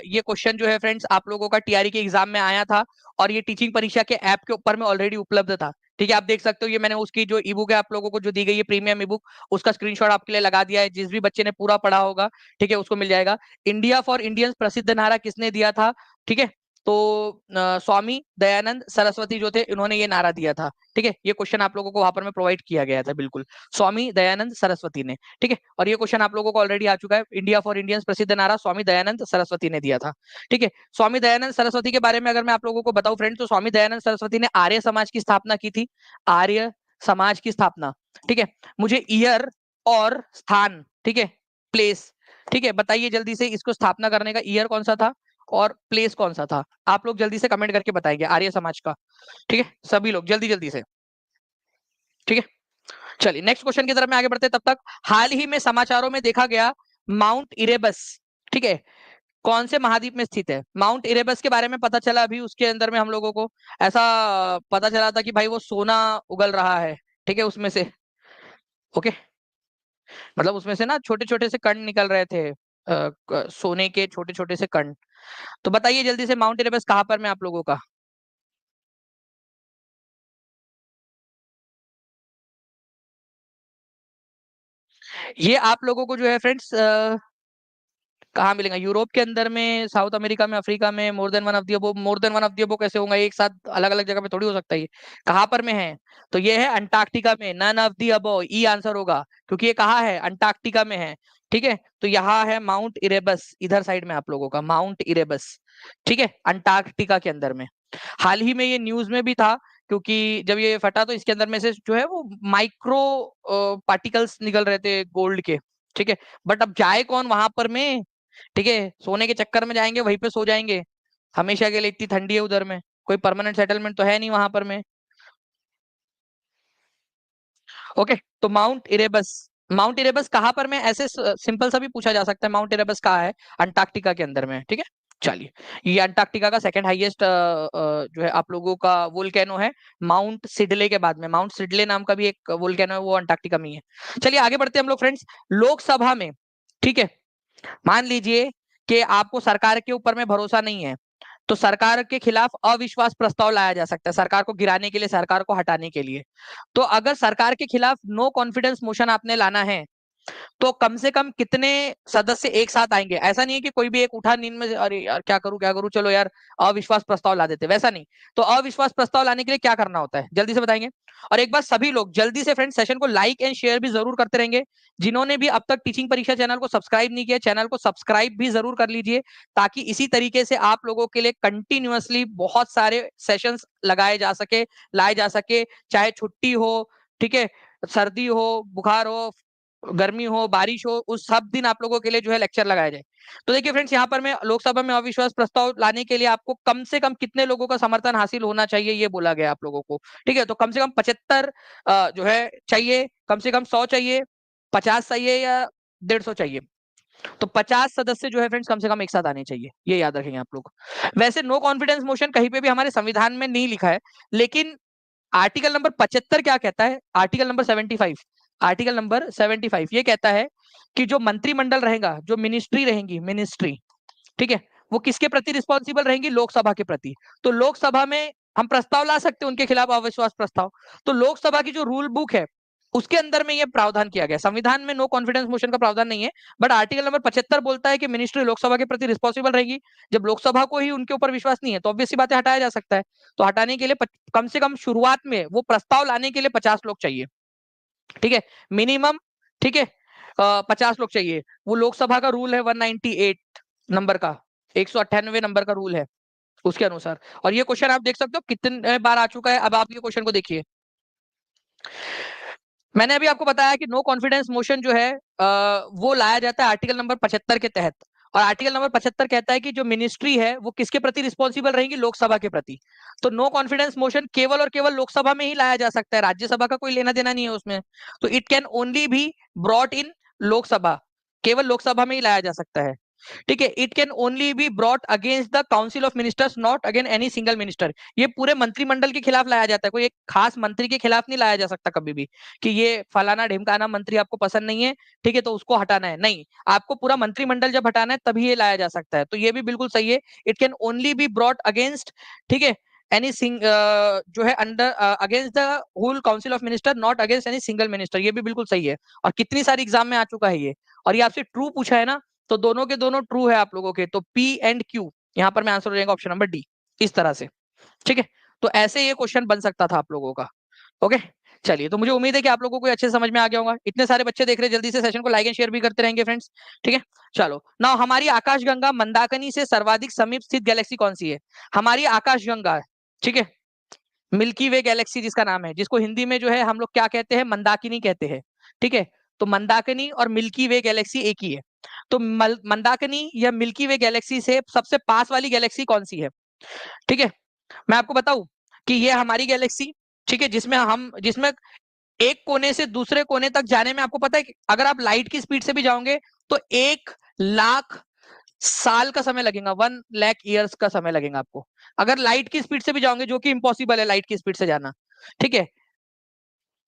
ये क्वेश्चन जो है फ्रेंड्स आप लोगों का टीआरई के एग्जाम में आया था, और ये टीचिंग परीक्षा के ऐप के ऊपर में ऑलरेडी उपलब्ध था। ठीक है, आप देख सकते हो, ये मैंने उसकी जो ई बुक है आप लोगों को जो दी गई है प्रीमियम ई बुक, उसका स्क्रीनशॉट आपके लिए लगा दिया है। जिस भी बच्चे ने पूरा पढ़ा होगा, ठीक है, उसको मिल जाएगा। इंडिया फॉर इंडियंस प्रसिद्ध नारा किसने दिया था? ठीक है, तो स्वामी दयानंद सरस्वती जो थे, इन्होंने ये नारा दिया था। ठीक है, ये क्वेश्चन आप लोगों को वहां पर में प्रोवाइड किया गया था, बिल्कुल, स्वामी दयानंद सरस्वती ने। ठीक है, और ये क्वेश्चन आप लोगों को ऑलरेडी आ चुका है। इंडिया फॉर इंडियंस प्रसिद्ध नारा स्वामी दयानंद सरस्वती ने दिया था। ठीक है, स्वामी दयानंद सरस्वती के बारे में अगर मैं आप लोगों को बताऊं फ्रेंड, तो स्वामी दयानंद सरस्वती ने आर्य समाज की स्थापना की थी। आर्य समाज की स्थापना, ठीक है। मुझे ईयर और स्थान, ठीक है, प्लेस, ठीक है, बताइए जल्दी से, इसको स्थापना करने का ईयर कौन सा था और प्लेस कौन सा था? आप लोग जल्दी से कमेंट करके बताएंगे आर्य समाज का। ठीक है, सभी लोग जल्दी जल्दी से। ठीक है, चलिए नेक्स्ट क्वेश्चन की तरफ में आगे बढ़ते हैं। तब तक हाल ही में समाचारों में देखा गया माउंट इरेबस, ठीक है, कौन से महाद्वीप में स्थित है? माउंट इरेबस के बारे में पता चला अभी, उसके अंदर में हम लोगों को ऐसा पता चला था कि भाई वो सोना उगल रहा है, ठीक है, उसमें से। ओके, मतलब उसमें से ना छोटे छोटे से कण निकल रहे थे, सोने के छोटे छोटे से कण। तो बताइए जल्दी से, माउंट इरेबस कहाँ पर में आप लोगों का? ये आप लोगों को जो है फ्रेंड्स कहाँ मिलेगा? यूरोप के अंदर में, साउथ अमेरिका में, अफ्रीका में? More than one of the above, more than one of the above कैसे होगा? एक साथ अलग अलग जगह पे थोड़ी हो सकता है। ये कहाँ पर में है? तो ये है अंटार्कटिका में। None of the above E answer होगा, क्योंकि ये कहाँ है? अंटार्कटिका में है। ठीक है, तो यहाँ है माउंट इरेबस, इधर साइड में आप लोगों का माउंट इरेबस, ठीक है, अंटार्कटिका के अंदर में। हाल ही में ये न्यूज में भी था, क्योंकि जब ये फटा तो इसके अंदर में से जो है वो माइक्रो पार्टिकल्स निकल रहे थे गोल्ड के। ठीक है, बट अब जाए कौन वहां पर में? ठीक है, सोने के चक्कर में जाएंगे, वहीं पे सो जाएंगे हमेशा के लिए। इतनी ठंडी है उधर में, कोई परमानेंट सेटलमेंट तो है नहीं वहां पर में। ओके, तो माउंट इरेबस, माउंट इरेबस कहाँ पर में? ऐसे सिंपल सा भी पूछा जा सकता है, माउंट इरेबस कहाँ है? अंटार्कटिका के अंदर में। ठीक है, चलिए, ये अंटार्कटिका का सेकंड हाईएस्ट जो है आप लोगों का वोल्केनो है, माउंट सिडले के बाद में। माउंट सिडले नाम का भी एक वोल्केनो है, वो अंटार्कटिका में ही है। चलिए आगे बढ़ते हैं हम लोग फ्रेंड्स, लोकसभा में। ठीक है, मान लीजिए कि आपको सरकार के ऊपर में भरोसा नहीं है, तो सरकार के खिलाफ अविश्वास प्रस्ताव लाया जा सकता है, सरकार को गिराने के लिए, सरकार को हटाने के लिए। तो अगर सरकार के खिलाफ नो कॉन्फिडेंस मोशन आपने लाना है, तो कम से कम कितने सदस्य एक साथ आएंगे? ऐसा नहीं है कि कोई भी एक उठा नींद में से, अरे यार क्या करूं, चलो यार अविश्वास प्रस्ताव ला देते, वैसा नहीं। तो अविश्वास प्रस्ताव लाने के लिए क्या करना होता है, जल्दी से बताएंगे। और एक बार सभी लोग जल्दी से फ्रेंड सेशन को लाइक एंड शेयर भी जरूर करते रहेंगे। जिन्होंने भी अब तक टीचिंग परीक्षा चैनल को सब्सक्राइब नहीं किया, चैनल को सब्सक्राइब भी जरूर कर लीजिए, ताकि इसी तरीके से आप लोगों के लिए कंटिन्यूअसली बहुत सारे सेशंस लगाए जा सके, लाए जा सके, चाहे छुट्टी हो, ठीक है, सर्दी हो, बुखार हो, गर्मी हो, बारिश हो, उस सब दिन आप लोगों के लिए जो है लेक्चर लगाया जाए। तो देखिए फ्रेंड्स, यहाँ पर मैं लोकसभा में अविश्वास प्रस्ताव लाने के लिए आपको कम से कम कितने लोगों का समर्थन हासिल होना चाहिए, ये बोला गया आप लोगों को। ठीक है, तो कम से कम 75 जो है चाहिए, कम से कम 100 चाहिए, 50 चाहिए, या 150 चाहिए। तो 50 सदस्य जो है फ्रेंड्स कम से कम एक साथ आने चाहिए, ये याद रखेंगे आप लोग। वैसे नो कॉन्फिडेंस मोशन कहीं पे भी हमारे संविधान में नहीं लिखा है, लेकिन आर्टिकल नंबर 75 क्या कहता है? आर्टिकल नंबर 75, आर्टिकल नंबर 75 ये कहता है कि जो मंत्रिमंडल रहेगा, जो मिनिस्ट्री रहेंगी, मिनिस्ट्री, ठीक है, वो किसके प्रति रिस्पॉन्सिबल रहेंगी? लोकसभा के प्रति। तो लोकसभा में हम प्रस्ताव ला सकते हैं उनके खिलाफ अविश्वास प्रस्ताव। तो लोकसभा की जो रूल बुक है, उसके अंदर में ये प्रावधान किया गया। संविधान में नो कॉन्फिडेंस मोशन का प्रावधान नहीं है, बट आर्टिकल नंबर 75 बोलता है कि मिनिस्ट्री लोकसभा के प्रति रिस्पॉन्सिबल रहेगी। जब लोकसभा को ही उनके ऊपर विश्वास नहीं है, तो ऑब्वियस सी बात है, हटाया जा सकता है। तो हटाने के लिए कम से कम शुरुआत में वो प्रस्ताव लाने के लिए 50 लोग चाहिए, ठीक है, मिनिमम। ठीक है, 50 लोग चाहिए। वो लोकसभा का रूल है 198 नंबर का, 198 नंबर का रूल है उसके अनुसार। और ये क्वेश्चन आप देख सकते हो कितने बार आ चुका है। अब आप ये क्वेश्चन को देखिए, मैंने अभी आपको बताया कि नो कॉन्फिडेंस मोशन जो है वो लाया जाता है आर्टिकल नंबर 75 के तहत। और आर्टिकल नंबर 75 कहता है कि जो मिनिस्ट्री है वो किसके प्रति रिस्पॉन्सिबल रहेगी, लोकसभा के प्रति। तो नो कॉन्फिडेंस मोशन केवल और केवल लोकसभा में ही लाया जा सकता है, राज्यसभा का कोई लेना देना नहीं है उसमें। तो it can only be brought in Lok Sabha, केवल लोकसभा में ही लाया जा सकता है। ठीक है, it can only be brought against the council of ministers, not again any single minister. ये पूरे मंत्रिमंडल के खिलाफ लाया जाता है, कोई एक खास मंत्री के खिलाफ नहीं लाया जा सकता कभी भी कि ये फलाना ढिमकाना मंत्री आपको पसंद नहीं है, ठीक है, तो उसको हटाना है। नहीं, आपको पूरा मंत्रिमंडल जब हटाना है तभी ये लाया जा सकता है। तो ये भी बिल्कुल सही है, it can only be brought against, ठीक है, एनी सिंग जो है under against the whole council of minister, not against any single minister. ये भी बिल्कुल सही है, और कितनी सारी एग्जाम में आ चुका है ये। और ये आपसे ट्रू पूछा है ना, तो दोनों के दोनों ट्रू है आप लोगों के। तो पी एंड क्यू यहाँ पर मैं आंसर हो जाएगा ऑप्शन नंबर डी, इस तरह से। ठीक है, तो ऐसे ये क्वेश्चन बन सकता था आप लोगों का। ओके, चलिए, तो मुझे उम्मीद है कि आप लोगों को अच्छे से समझ में आ गया होगा। इतने सारे बच्चे देख रहे हैं, जल्दी से सेशन को लाइक एंड शेयर भी करते रहेंगे फ्रेंड्स। ठीक है, चलो ना, हमारी आकाशगंगा मंदाकिनी से सर्वाधिक समीप स्थित गैलेक्सी कौन सी है? हमारी आकाशगंगा, ठीक है, मिल्की वे गैलेक्सी जिसका नाम है, जिसको हिंदी में जो है हम लोग क्या कहते हैं, मंदाकिनी कहते हैं। ठीक है, तो मंदाकिनी और मिल्की वे गैलेक्सी एक ही है। तो मंदाकिनी या मिल्की वे गैलेक्सी से सबसे पास वाली गैलेक्सी कौन सी है? ठीक है, मैं आपको बताऊं कि ये हमारी गैलेक्सी, ठीक है, जिसमें एक कोने से दूसरे कोने तक जाने में आपको पता है कि अगर आप लाइट की स्पीड से भी जाओगे तो 1 लाख साल का समय लगेगा, 1 लाख ईयर्स का समय लगेगा आपको, अगर लाइट की स्पीड से भी जाओगे, जो कि इम्पॉसिबल है लाइट की स्पीड से जाना। ठीक है,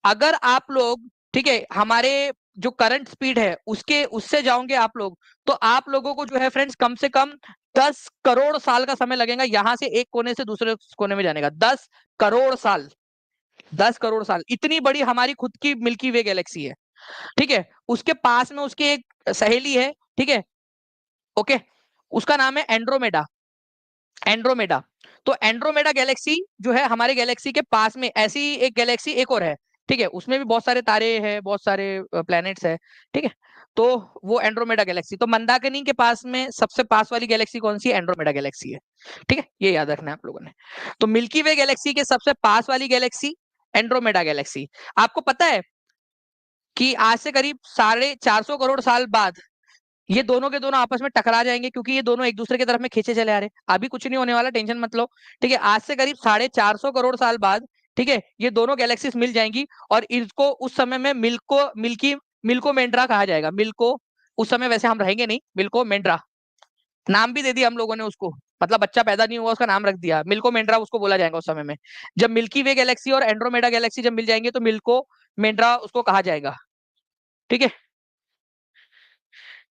अगर आप लोग, ठीक है, हमारे जो करंट स्पीड है उसके उससे जाओगे आप लोग, तो आप लोगों को जो है फ्रेंड्स कम से कम 10 करोड़ साल का समय लगेगा, यहां से एक कोने से दूसरे कोने में जाने का। 10 करोड़ साल, 10 करोड़ साल, इतनी बड़ी हमारी खुद की मिल्की वे गैलेक्सी है। ठीक है, उसके पास में उसकी एक सहेली है, ठीक है, ओके, उसका नाम है एंड्रोमेडा। एंड्रोमेडा, तो एंड्रोमेडा गैलेक्सी जो है हमारे गैलेक्सी के पास में, ऐसी एक गैलेक्सी एक और है। ठीक है, उसमें भी बहुत सारे तारे हैं, बहुत सारे प्लैनेट्स है। ठीक है, तो वो एंड्रोमेडा गैलेक्सी, तो मंदाकिनी के पास में सबसे पास वाली गैलेक्सी कौन सी है? एंड्रोमेडा गैलेक्सी है। ठीक है, ये याद रखना है आप लोगों ने। तो मिल्की वे गैलेक्सी के सबसे पास वाली गैलेक्सी एंड्रोमेडा गैलेक्सी। आपको पता है कि आज से करीब 450 करोड़ साल बाद ये दोनों के दोनों आपस में टकरा जाएंगे, क्योंकि ये दोनों एक दूसरे की तरफ में खींचे चले आ रहे हैं। अभी कुछ नहीं होने वाला, टेंशन मत लो। ठीक है, आज से करीब 450 करोड़ साल बाद, ठीक है, ये दोनों गैलेक्सीज मिल जाएंगी, और इसको उस समय में मिल्को मेंड्रा कहा जाएगा। मिल्को, उस समय वैसे हम रहेंगे नहीं, मिल्को मेंड्रा नाम भी दे दिया हम लोगों ने उसको, मतलब बच्चा पैदा नहीं हुआ उसका नाम रख दिया, मिल्को मेंड्रा उसको बोला जाएगा उस समय में। जब मिल्की वे गैलेक्सी और एंड्रोमेडा गैलेक्सी जब मिल जाएंगे तो मिल्को मेंड्रा उसको कहा जाएगा। ठीक है,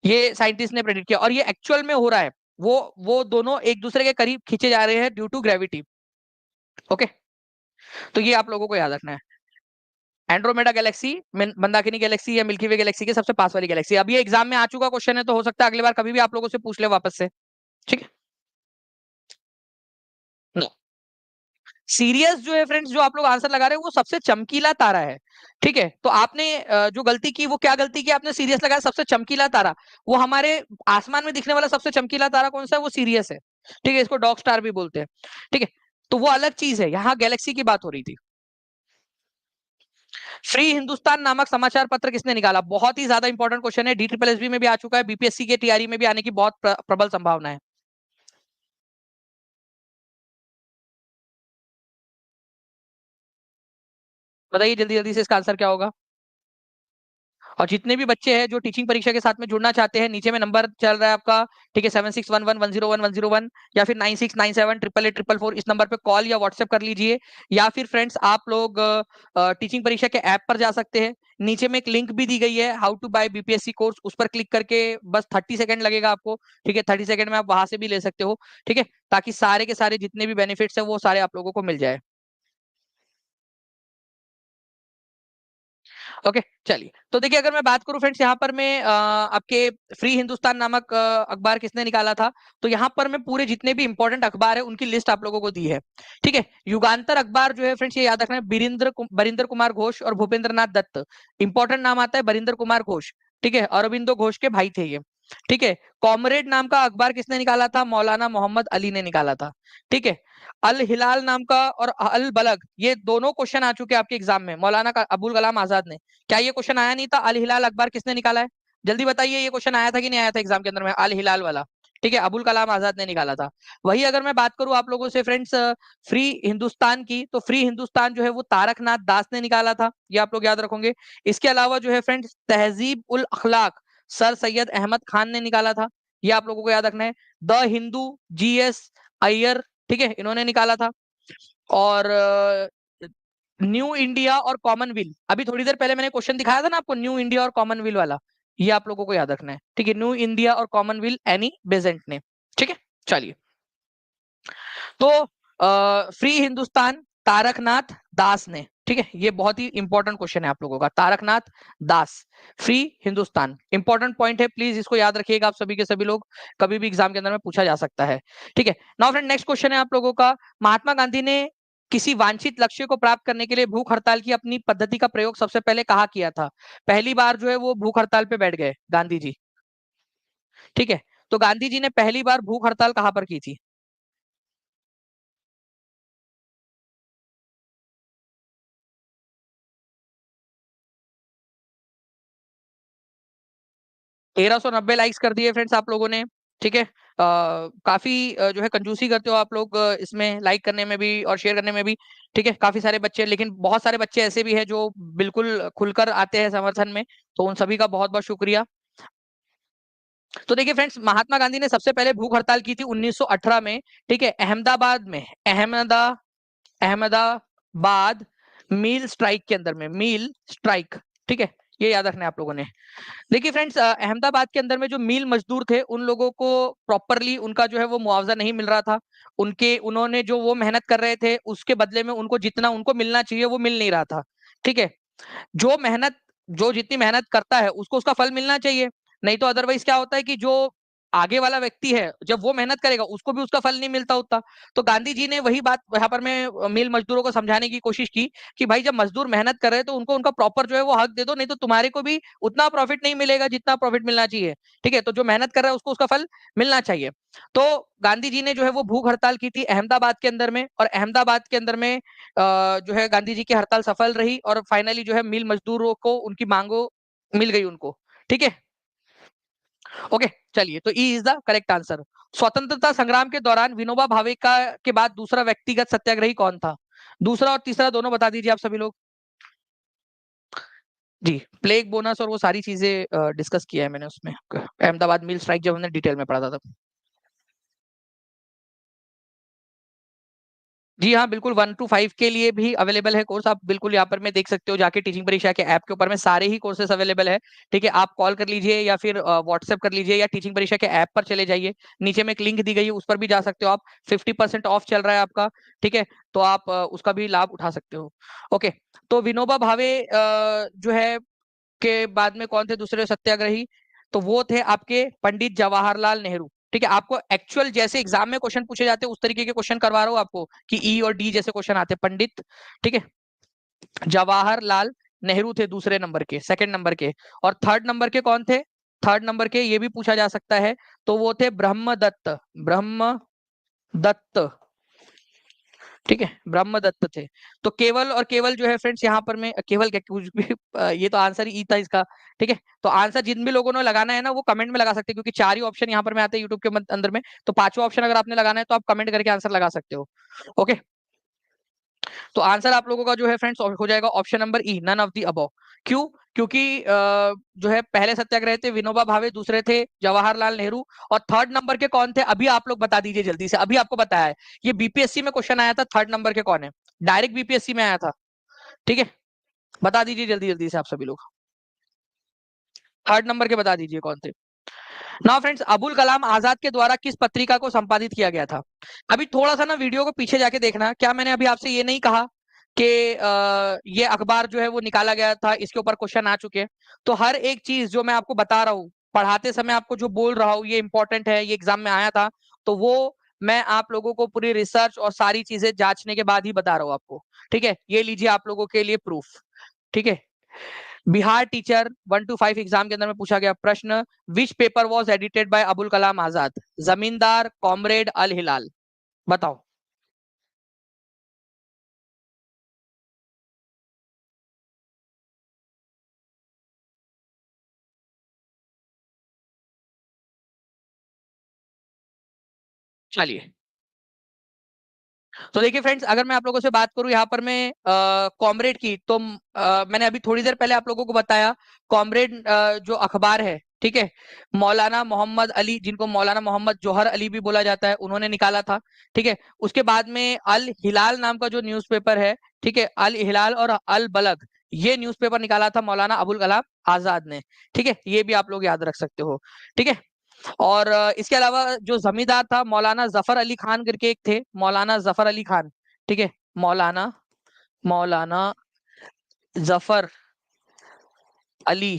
ये साइंटिस्ट ने प्रेडिक्ट किया, और ये एक्चुअल में हो रहा है। वो दोनों एक दूसरे के करीब खींचे जा रहे हैं ड्यू टू ग्रेविटी। ओके, तो ये आप लोगों को याद रखना है। एंड्रोमेडा गैलेक्सी, मंदाकिनी गैलेक्सी या मिल्की वे गैलेक्सी के सबसे पास वाली गैलेक्सी। अब ये एग्जाम में आ चुका क्वेश्चन है, तो हो सकता है अगली बार कभी भी आप लोगों से पूछ ले वापस से। ठीक है, सीरियस जो है फ्रेंड्स, जो आप लोग आंसर लगा रहे हो वो सबसे चमकीला तारा है। ठीक है, तो आपने जो गलती की वो क्या गलती की, आपने सीरियस लगाया सबसे चमकीला तारा। वो हमारे आसमान में दिखने वाला सबसे चमकीला तारा कौन सा है? वो सीरियस है। ठीक है, इसको डॉग स्टार भी बोलते हैं। ठीक है, तो वो अलग चीज है, यहाँ गैलेक्सी की बात हो रही थी। फ्री हिंदुस्तान नामक समाचार पत्र किसने निकाला? बहुत ही ज्यादा इंपॉर्टेंट क्वेश्चन है, डी ट्रिपल एस बी में भी आ चुका है, बीपीएससी के तैयारी में भी आने की बहुत प्रबल संभावना है। बताइए जल्दी जल्दी से इसका आंसर क्या होगा। और जितने भी बच्चे हैं जो टीचिंग परीक्षा के साथ में जुड़ना चाहते हैं, नीचे में नंबर चल रहा है आपका, ठीक है, 7611101101, या फिर 96978844 इस नंबर पे कॉल या व्हाट्सएप कर लीजिए। या फिर फ्रेंड्स आप लोग टीचिंग परीक्षा के ऐप पर जा सकते हैं, नीचे में एक लिंक भी दी गई है, how to buy BPSC course, उस पर क्लिक करके बस 30 सेकंड लगेगा आपको। ठीक है, 30 सेकंड में आप वहां से भी ले सकते हो। ठीक है, ताकि सारे के सारे जितने भी बेनिफिट्स है वो सारे आप लोगों को मिल जाए। ओके, चलिए, तो देखिए अगर मैं बात करूं फ्रेंड्स, यहाँ पर मैं आपके फ्री हिंदुस्तान नामक अखबार किसने निकाला था, तो यहाँ पर मैं पूरे जितने भी इंपॉर्टेंट अखबार है उनकी लिस्ट आप लोगों को दी है। ठीक है, युगांतर अखबार जो है फ्रेंड्स, ये याद रखना है, बरिंदर कुमार घोष और भूपेंद्र नाथ दत्त, इंपॉर्टेंट नाम आता है बरिंदर कुमार घोष। ठीक है, अरविंदो घोष के भाई थे ये। ठीक है, कॉमरेड नाम का अखबार किसने निकाला था? मौलाना मोहम्मद अली ने निकाला था। ठीक है, अल हिलाल नाम का और अल बलग, ये दोनों क्वेश्चन आ चुके हैं आपके एग्जाम में, मौलाना का अबुल कलाम आजाद ने। क्या ये क्वेश्चन आया नहीं था, अल हिलाल अखबार किसने निकाला है? जल्दी बताइए, ये क्वेश्चन आया था कि नहीं आया था एग्जाम के अंदर में, अल हिलाल वाला। ठीक है, अबुल कलाम आजाद ने निकाला था। वही अगर मैं बात करूं आप लोगों से फ्रेंड्स फ्री हिंदुस्तान की, तो फ्री हिंदुस्तान जो है वो तारकनाथ दास ने निकाला था, ये आप लोग याद रखोगे। इसके अलावा जो है फ्रेंड्स तहजीब उल अखलाक सर सैयद अहमद खान ने निकाला था, ये आप लोगों को याद रखना है। द हिंदू जीएस अय्यर, ठीक है, इन्होंने निकाला था। और न्यू इंडिया और कॉमनवेल्थ, अभी थोड़ी देर पहले मैंने क्वेश्चन दिखाया था ना आपको, न्यू इंडिया और कॉमनवेल्थ वाला, ये आप लोगों को याद रखना है। ठीक है, न्यू इंडिया और कॉमनवेल्थ एनी बेजेंट ने। ठीक है, चलिए। तो फ्री हिंदुस्तान तारकनाथ दास ने। ठीक है, ये बहुत ही इंपॉर्टेंट क्वेश्चन है आप लोगों का, तारकनाथ दास, फ्री हिंदुस्तान, इंपॉर्टेंट पॉइंट है, प्लीज इसको याद रखिएगा आप सभी के सभी लोग, कभी भी एग्जाम के अंदर में पूछा जा सकता है। ठीक है, नाउ फ्रेंड नेक्स्ट क्वेश्चन है आप लोगों का, महात्मा गांधी ने किसी वांछित लक्ष्य को प्राप्त करने के लिए भूख हड़ताल की अपनी पद्धति का प्रयोग सबसे पहले कहाँ किया था? पहली बार जो है वो भूख हड़ताल पे बैठ गए गांधी जी। ठीक है, तो गांधी जी ने पहली बार भूख हड़ताल कहाँ पर की थी? 1390 लाइक्स कर दिए फ्रेंड्स आप लोगों ने। ठीक है, काफी जो है कंजूसी करते हो आप लोग इसमें लाइक करने में भी और शेयर करने में भी। ठीक है, काफी सारे बच्चे, लेकिन बहुत सारे बच्चे ऐसे भी हैं जो बिल्कुल खुलकर आते हैं समर्थन में, तो उन सभी का बहुत बहुत शुक्रिया। तो देखिए फ्रेंड्स, महात्मा गांधी ने सबसे पहले भूख हड़ताल की थी 1918 में। ठीक है, अहमदाबाद में, अहमदाबाद मील स्ट्राइक के अंदर में, मील स्ट्राइक। ठीक है, ये याद रखना है आप लोगों ने। देखिए फ्रेंड्स, अहमदाबाद के अंदर में जो मील मजदूर थे उन लोगों को प्रॉपरली उनका जो है वो मुआवजा नहीं मिल रहा था। उनके उन्होंने जो वो मेहनत कर रहे थे उसके बदले में उनको जितना उनको मिलना चाहिए वो मिल नहीं रहा था। ठीक है, जो मेहनत, जो जितनी मेहनत करता है उसको उसका फल मिलना चाहिए, नहीं तो अदरवाइज क्या होता है कि जो आगे वाला व्यक्ति है जब वो मेहनत करेगा उसको भी उसका फल नहीं मिलता उतना। तो गांधी जी ने वही बात यहाँ पर मैं मिल मजदूरों को समझाने की कोशिश की कि भाई जब मजदूर मेहनत कर रहे हैं तो उनको उनका प्रॉपर जो है वो हक दे दो, नहीं तो तुम्हारे को भी उतना प्रॉफिट नहीं मिलेगा जितना प्रॉफिट मिलना चाहिए। ठीक है, तो जो मेहनत कर रहा है उसको उसका फल मिलना चाहिए। तो गांधी जी ने जो है वो भूख हड़ताल की थी अहमदाबाद के अंदर में, और अहमदाबाद के अंदर में जो है गांधी जी की हड़ताल सफल रही और फाइनली जो है मिल मजदूरों को उनकी मांगों मिल गई उनको। ठीक है, ओके, चलिए, तो E is the correct answer. स्वतंत्रता संग्राम के दौरान विनोबा भावे का के बाद दूसरा व्यक्तिगत सत्याग्रही कौन था? दूसरा और तीसरा दोनों बता दीजिए आप सभी लोग। जी, प्लेग बोनस और वो सारी चीजें डिस्कस किया है मैंने उसमें, अहमदाबाद मिल स्ट्राइक जब हमने डिटेल में पढ़ा था तब। जी हाँ, बिल्कुल 1 to 5 के लिए भी अवेलेबल है कोर्स, आप बिल्कुल यहाँ पर मैं देख सकते हो जाके, टीचिंग परीक्षा के ऐप के ऊपर में सारे ही कोर्सेस अवेलेबल है। ठीक है, आप कॉल कर लीजिए या फिर व्हाट्सएप कर लीजिए या टीचिंग परीक्षा के ऐप पर चले जाइए, नीचे में एक लिंक दी गई है उस पर भी जा सकते हो आप, 50% ऑफ चल रहा है आपका। ठीक है, तो आप उसका भी लाभ उठा सकते हो। ओके, तो विनोबा भावे जो है के बाद में कौन थे दूसरे सत्याग्रही? तो वो थे आपके पंडित जवाहरलाल नेहरू। ठीक है, आपको एक्चुअल जैसे एग्जाम में क्वेश्चन पूछे जाते हैं उस तरीके के क्वेश्चन करवा रहा हूँ आपको, कि ई और डी जैसे क्वेश्चन आते हैं, पंडित, ठीक है, जवाहरलाल नेहरू थे दूसरे नंबर के, सेकंड नंबर के। और थर्ड नंबर के कौन थे? थर्ड नंबर के ये भी पूछा जा सकता है, तो वो थे ब्रह्मदत्त, ब्रह्मदत्त। ठीक है, ब्रह्मदत्त थे। तो केवल और केवल जो है फ्रेंड्स यहाँ पर मैं केवल क्या कुछ भी ये तो आंसर ही था इसका। ठीक है, तो आंसर जिन भी लोगों ने लगाना है ना वो कमेंट में लगा सकते हैं, क्योंकि चार ही ऑप्शन यहाँ पर में आते हैं यूट्यूब के अंदर में, तो पांचवा ऑप्शन अगर आपने लगाना है तो आप कमेंट करके आंसर लगा सकते हो। ओके, तो आंसर आप लोगों का जो है फ्रेंड्स हो जाएगा option number E, none of the above. क्यों? क्योंकि जो है पहले सत्याग्रह थे विनोबा भावे, दूसरे थे जवाहरलाल नेहरू, और थर्ड नंबर के कौन थे अभी आप लोग बता दीजिए जल्दी से, अभी आपको बताया है, ये बीपीएससी में क्वेश्चन आया था, थर्ड नंबर के कौन है, डायरेक्ट बीपीएससी में आया था। ठीक है, बता दीजिए जल्दी जल्दी से आप सभी लोग, थर्ड नंबर के बता दीजिए कौन थे। नाउ फ्रेंड्स, अबुल कलाम आजाद के द्वारा किस पत्रिका को संपादित किया गया था? अभी थोड़ा सा ना वीडियो को पीछे जाके देखना, क्या मैंने अभी आपसे ये नहीं कहा कि ये अखबार जो है वो निकाला गया था, इसके ऊपर क्वेश्चन आ चुके हैं। तो हर एक चीज जो मैं आपको बता रहा हूँ पढ़ाते समय, आपको जो बोल रहा हूँ ये इंपॉर्टेंट है, ये एग्जाम में आया था, तो वो मैं आप लोगों को पूरी रिसर्च और सारी चीजें जांचने के बाद ही बता रहा हूँ आपको। ठीक है, ये लीजिए आप लोगों के लिए प्रूफ। ठीक है, बिहार टीचर 1 to 5 एग्जाम के अंदर में पूछा गया प्रश्न, which paper was edited by Abul Kalam Azad? Zamindar, Comrade, अल हिलाल, बताओ। चलिए, तो देखिए फ्रेंड्स, अगर मैं आप लोगों से बात करूं यहाँ पर मैं कॉमरेड की, तो मैंने अभी थोड़ी देर पहले आप लोगों को बताया, कॉमरेड जो अखबार है, ठीक है, मौलाना मोहम्मद अली, जिनको मौलाना मोहम्मद जौहर अली भी बोला जाता है, उन्होंने निकाला था। ठीक है, उसके बाद में अल हिलाल नाम का जो न्यूज़पेपर है, ठीक है, अल हिलाल और अल बलग, ये न्यूज़पेपर निकाला था मौलाना अबुल कलाम आजाद ने। ठीक है, ये भी आप लोग याद रख सकते हो। ठीक है, और इसके अलावा जो जमींदार था, मौलाना जफर अली खान करके एक थे, मौलाना जफर अली खान। ठीक है, मौलाना मौलाना जफर अली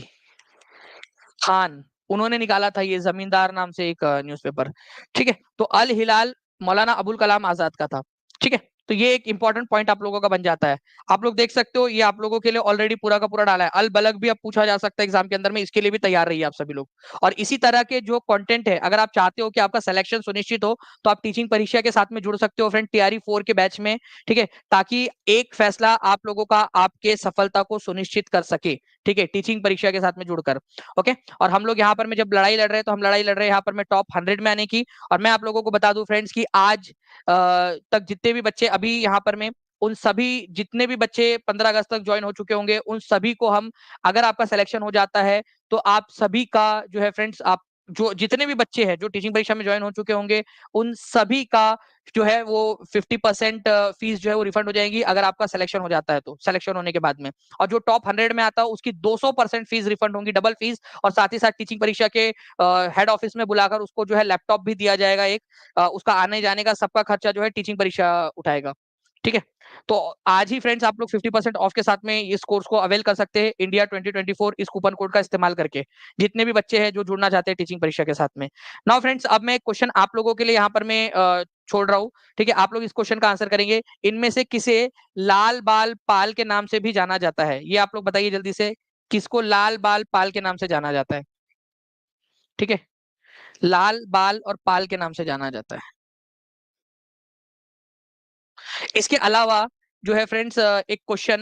खान, उन्होंने निकाला था ये जमींदार नाम से एक न्यूज़पेपर। ठीक है, तो अल हिलाल मौलाना अबुल कलाम आजाद का था। ठीक है, तो ये एक इंपॉर्टेंट पॉइंट आप लोगों का बन जाता है। आप लोग देख सकते हो, ये आप लोगों के लिए ऑलरेडी पूरा का पूरा डाला है। अल बलग भी अब पूछा जा सकता है एग्जाम के अंदर में, इसके लिए भी तैयार रहिए आप सभी लोग। और इसी तरह के जो कंटेंट है, अगर आप चाहते हो कि आपका सिलेक्शन सुनिश्चित हो, तो आप टीचिंग परीक्षा के साथ में जुड़ सकते हो फ्रेंड, तैयारी 4 के बैच में। ठीक है, ताकि एक फैसला आप लोगों का आपके सफलता को सुनिश्चित कर सके। ठीक है, टीचिंग परीक्षा के साथ में जुड़कर। ओके, और हम लोग यहाँ पर में जब लड़ाई लड़ रहे हैं, तो हम लड़ाई लड़ रहे हैं यहाँ पर में टॉप 100 में आने की। और मैं आप लोगों को बता दूं फ्रेंड्स कि आज तक जितने भी बच्चे अभी यहाँ पर में, उन सभी जितने भी बच्चे 15 अगस्त तक ज्वाइन हो चुके होंगे, उन सभी को हम, अगर आपका सिलेक्शन हो जाता है, तो आप सभी का जो है फ्रेंड्स, आप जो जितने भी बच्चे हैं जो टीचिंग परीक्षा में ज्वाइन हो चुके होंगे, उन सभी का जो है वो 50% फीस जो है वो रिफंड हो जाएगी, अगर आपका सिलेक्शन हो जाता है तो, सिलेक्शन होने के बाद में। और जो टॉप 100 में आता है, उसकी 200% फीस रिफंड होगी, डबल फीस। और साथ ही साथ टीचिंग परीक्षा के हेड ऑफिस में बुलाकर उसको जो है लैपटॉप भी दिया जाएगा एक, उसका आने जाने का सबका खर्चा जो है टीचिंग परीक्षा उठाएगा। ठीक है, तो आज ही फ्रेंड्स आप लोग 50% ऑफ के साथ में इस कोर्स को अवेल कर सकते हैं, इंडिया 2024 इस कूपन कोड का इस्तेमाल करके, जितने भी बच्चे हैं जो जुड़ना चाहते हैं टीचिंग परीक्षा के साथ में। नाउ फ्रेंड्स, अब मैं एक क्वेश्चन आप लोगों के लिए यहाँ पर मैं छोड़ रहा हूँ। ठीक है, आप लोग इस क्वेश्चन का आंसर करेंगे, इनमें से किसे लाल बाल पाल के नाम से भी जाना जाता है? ये आप लोग बताइए जल्दी से, किसको लाल बाल पाल के नाम से जाना जाता है? ठीक है, लाल बाल और पाल के नाम से जाना जाता है। इसके अलावा जो है फ्रेंड्स, एक क्वेश्चन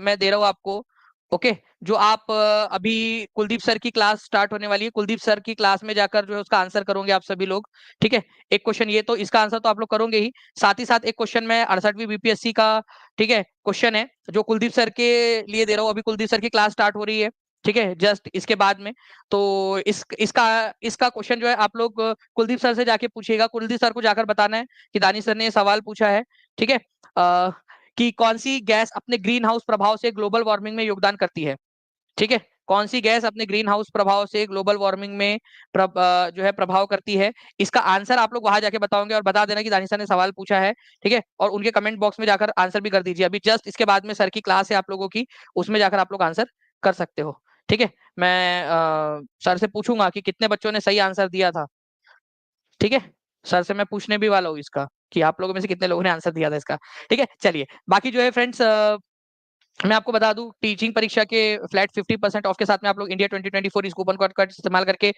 मैं दे रहा हूँ आपको। ओके, जो आप अभी कुलदीप सर की क्लास स्टार्ट होने वाली है, कुलदीप सर की क्लास में जाकर जो है उसका आंसर करोगे आप सभी लोग। ठीक है, एक क्वेश्चन ये, तो इसका आंसर तो आप लोग करोगे ही, साथ ही साथ एक क्वेश्चन मैं 68वीं बीपीएससी का, ठीक है, क्वेश्चन है, जो कुलदीप सर के लिए दे रहा हूँ। अभी कुलदीप सर की क्लास स्टार्ट हो रही है, ठीक है, जस्ट इसके बाद में। तो इसका इसका क्वेश्चन जो है आप लोग कुलदीप सर से जाके पूछिएगा, कुलदीप सर को जाकर बताना है कि दानिश सर ने ये सवाल पूछा है। ठीक है, कि कौन सी गैस अपने ग्रीन हाउस प्रभाव से ग्लोबल वार्मिंग में योगदान करती है? ठीक है, कौन सी गैस अपने ग्रीन हाउस प्रभाव से ग्लोबल वार्मिंग में जो है प्रभाव करती है? इसका आंसर आप लोग वहां जाके बताओगे, और बता देना कि दानिश सर ने सवाल पूछा है। ठीक है, और उनके कमेंट बॉक्स में जाकर आंसर भी कर दीजिए। अभी जस्ट इसके बाद में सर की क्लास है आप लोगों की, उसमें जाकर आप लोग आंसर कर सकते हो। ठीक है, मैं सर से पूछूंगा कि कितने बच्चों ने सही आंसर दिया था। ठीक है, सर से मैं पूछने भी वाला हूँ इसका, कि आप लोगों में से कितने लोगों ने आंसर दिया था इसका। ठीक है, चलिए, बाकी जो है फ्रेंड्स, मैं आपको बता दूं, टीचिंग परीक्षा के फ्लैट 50% ऑफ के साथ में आप लोग इंडिया 2024 इस कूपन कोड का इस्तेमाल करके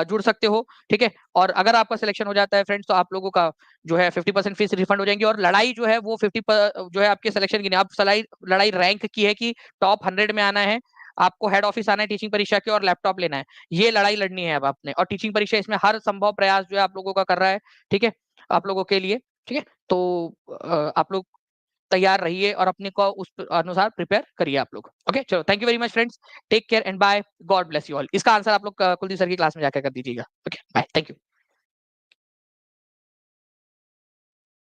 जुड़ सकते हो। ठीक है, और अगर आपका सिलेक्शन हो जाता है फ्रेंड्स, तो आप लोगों का जो है 50% फीस रिफंड हो जाएंगी। और लड़ाई जो है वो 50 जो है आपके सिलेक्शन की नहीं, आप लड़ाई रैंक की है, कि टॉप 100 में आना है, आपको हेड ऑफिस आना है टीचिंग परीक्षा के, और लैपटॉप लेना है। ये लड़ाई लड़नी है अब आपने, और टीचिंग परीक्षा इसमें हर संभव प्रयास जो है आप लोगों का कर रहा है। ठीक है, आप लोगों के लिए। ठीक है, तो आप लोग तैयार रहिए और अपने को उस अनुसार प्रिपेयर करिए आप लोग। ओके, चलो, thank you very much friends, take care and bye, God bless you all. इसका आंसर आप लोग कुलदीप सर की क्लास में जाकर कर दीजिएगा। Okay, bye, thank you.